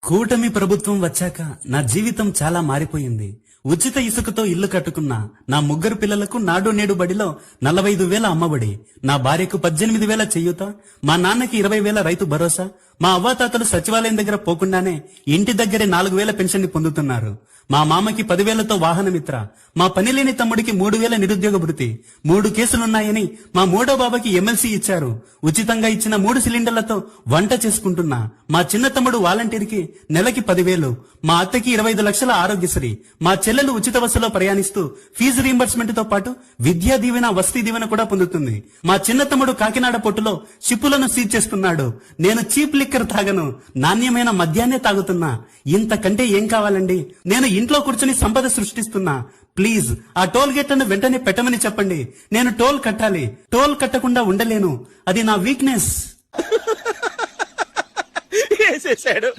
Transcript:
కూటమి ప్రభుత్వం వచ్చాక నా జీవితం చాలా మారిపోయింది. ఉచిత ఇసుకతో ఇల్లు కట్టుకున్నా. నా ముగ్గురు పిల్లలకు నాడు నేడు బడిలో 45,000 అమ్మబడి, నా భార్యకు 18,000 చెయ్యుత, మా నాన్నకి 20,000 రైతు భరోసా, మా అవ్వాతాతలు సచివాలయం దగ్గర పోకుండానే ఇంటి దగ్గరే 4,000 పెన్షన్ ని పొందుతున్నారు. మా మామకి 10,000తో వాహనమిత్ర, మా పనిలేని తమ్ముడికి 3,000 నిరుద్యోగ భృతి, 3 కేసులున్నాయని మా మూడో బాబాకి ఎమ్మెల్సీ ఇచ్చారు. ఉచితంగా ఇచ్చిన 3 సిలిండర్లతో వంట చేసుకుంటున్నా. మా చిన్న తమ్ముడు వాలంటీర్కి నెలకి 10,000, మా అత్తకి 25 లక్షల ఆరోగ్యశ్రీ, మా చెల్లెలు ఉచిత బస్సులో ప్రయాణిస్తూ ఫీజు రీంబర్స్మెంట్ తో పాటు విద్యా దీవెన, వస్తీ దీవెన కూడా పొందుతుంది. మా చిన్న తమ్ముడు కాకినాడ పొట్టులో షిప్పులను సీజ్ చేస్తున్నాడు. నేను చీప్ లిక్కర్ తాగను, నాణ్యమైన మద్యాన్నే తాగుతున్నా. ఇంతకంటే ఏం కావాలండి? నేను ఇంట్లో కూర్చొని సంపద సృష్టిస్తున్నా. ప్లీజ్ ఆ టోల్ గేట్లను వెంటనే పెట్టమని చెప్పండి. నేను టోల్ కట్టాలి. టోల్ కట్టకుండా ఉండలేను. అది నా వీక్నెస్. వేసేసాడు.